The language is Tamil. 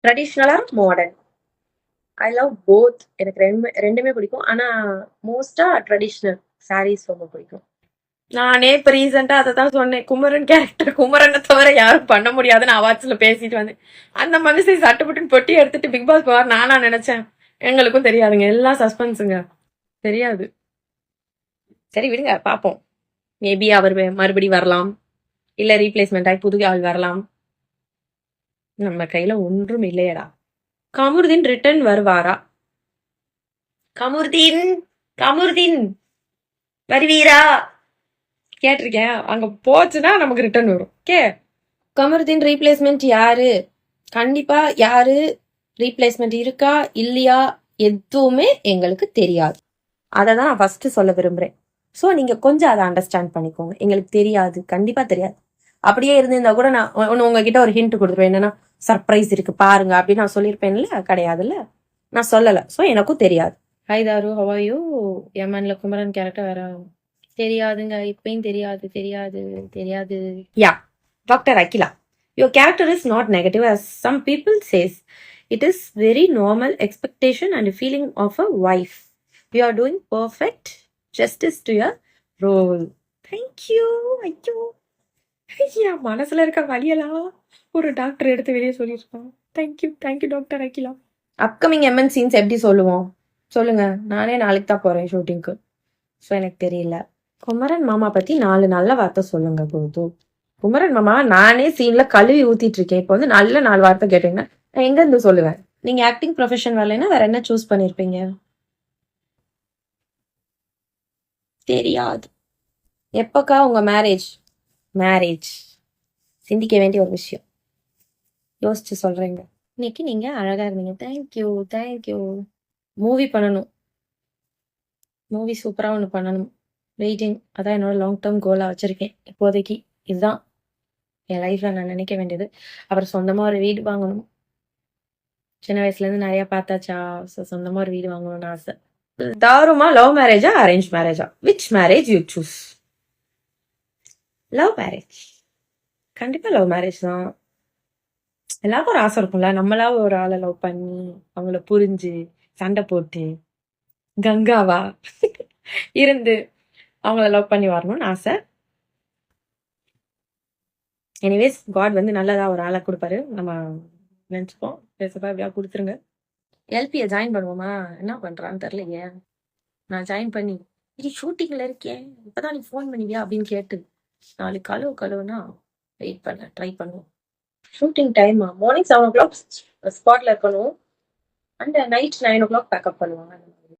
ட்ரெடிஷ்னலா மாடர்ன். I love both. எனக்கு ரெண்டுமே பிடிக்கும். ஆனா மோஸ்டா ட்ரெடிஷ்னல் சாரீஸ் ரொம்ப பிடிக்கும். நானே இப்ப ரீசெண்டா அதை தான் சொன்னேன். குமரன் கேரக்டர் குமரனை தவிர யாரும் பண்ண முடியாதுன்னு அவார்ட்ஸ்ல பேசிட்டு வந்தேன். அந்த மனுஷன் சட்டுப்பட்டுன்னு பொட்டி எடுத்துட்டு பிக் பாஸ் போவார் நானா நினைச்சேன். எங்களுக்கும் தெரியாதுங்க, எல்லாம் சஸ்பென்ஸுங்க. தெரியாது. சரி விடுங்க, பாப்போம். மேபி அவர் மறுபடி வரலாம், இல்ல ரீப்ளேஸ்மெண்ட் ஆகி புது ஆள் வரலாம். நம்ம கையில ஒன்றும் இல்லையடா. கமுருதீன் ரிட்டர்ன் வருவாரா? கமுருதீன், கமுருதீன் வருவீரா கேட்டிருக்கேன். அங்க போச்சுன்னா நமக்கு ரிட்டர்ன் வரும். ஓகே. கமருதீன் ரீப்ளேஸ்மெண்ட் யாரு? கண்டிப்பா யாரு ரீப்ளேஸ்மெண்ட் இருக்கா இல்லையா எதுவுமே எங்களுக்கு தெரியாது. அதை தான் நான் ஃபர்ஸ்ட் சொல்ல விரும்புறேன். ஸோ நீங்க கொஞ்சம் அதை அண்டர்ஸ்டாண்ட் பண்ணிக்கோங்க. எங்களுக்கு தெரியாது, கண்டிப்பா தெரியாது. அப்படியே இருந்திருந்தா கூட நான் உங்ககிட்ட ஒரு ஹிண்ட் கொடுத்துருவேன். என்னன்னா சர்ப்ரைஸ் இருக்கு பாருங்க அப்படின்னு நான் சொல்லியிருப்பேன்ல. கிடையாதுல்ல, நான் சொல்லலை. ஸோ எனக்கும் தெரியாது. ஹாய் தாரு, ஹவாயோ. எமன்ல குமரன் கேரக்டர் வேற தெரியாதுங்க. இப்பயும் தெரியாது தெரியாது தெரியாது. யா, Dr. Akila, your character is not negative as some people says. It is very normal expectation and feeling of a wife. You are doing perfect justice to your role. Thank you. ஐயோ, ஐயா, மனசுல இருக்க வழியெல்லாம் ஒரு டாக்டர் எடுத்து வெளியே சொல்லியிருக்கோம். Thank you doctor Akila. Upcoming MN scenes எப்படி சொல்லுவோம் சொல்லுங்க. நானே நாளைக்கு தான் போறேன் ஷூட்டிங்க்கு. ஸோ எனக்கு தெரியல. குமரன் மாமா பத்தி 4 நல்ல வார்த்தை சொல்லுங்க குருது. குமரன் மாமா நானே சீன்ல கழுவி ஊத்திட்டு இருக்கேன். இப்போ வந்து நல்ல 4 வார்த்தை கேட்டீங்கன்னா நான் எங்க இருந்து சொல்லுவேன்? நீங்க ஆக்டிங் ப்ரொஃபஷன் வரலைன்னா வேற என்ன சூஸ் பண்ணிருப்பீங்க? தெரியாது. எப்பக்கா உங்க மேரேஜ்? மேரேஜ் சிந்திக்க வேண்டிய ஒரு விஷயம். யோசிச்சு சொல்றீங்க. இன்னைக்கு நீங்க அழகா இருந்தீங்க. தேங்க்யூ. மூவி பண்ணணும். மூவி சூப்பரா ஒன்று பண்ணணும். வெயிட்டிங். அதான் என்னோட லாங் டேர்ம் கோலா வச்சிருக்கேன் இப்போதைக்கு. இதுதான் என் லைஃப்ல நான் நினைக்க வேண்டியது. அப்புறம் சொந்தமா ஒரு வீடு வாங்கணும். சின்ன வயசுல இருந்து நிறைய பார்த்தாச்சா. சொந்தமா ஒரு வீடு வாங்கணும்னு ஆசை. தாருமா லவ் மேரேஜா அரேஞ்ச் மேரேஜா? Which marriage you choose? Love marriage. கண்டிப்பா லவ் மேரேஜ் தான். எல்லாருக்கும் ஒரு ஆசை இருக்கும்ல, நம்மளா ஒரு ஆளை லவ் பண்ணி அவங்கள புரிஞ்சு சண்டை போட்டு கங்காவா இருந்து அவங்கள லவ் பண்ணி வரணும்னு ஆசை. எனிவேஸ் காட் வந்து நல்லதா ஒரு ஆளை கொடுப்பாரு. நம்ம நினைச்சுப்போம். பேசப்பா எப்படியா கொடுத்துருங்க. எல்பியை ஜாயின் பண்ணுவோமா? என்ன பண்றான்னு தெரியலையே. நான் ஜாயின் பண்ணி இது ஷூட்டிங்ல இருக்கேன் இப்பதான் நீ ஃபோன் பண்ணுவியா அப்படின்னு கேட்டு நாளைக்கு கழுவுனா வெயிட் பண்ண ட்ரை பண்ணுவோம். ஷூட்டிங் டைமா மார்னிங் 7 o'clock ஸ்பாட்ல இருக்கணும். அண்ட் நைட் 9 o'clock பேக்கப் பண்ணுவாங்க.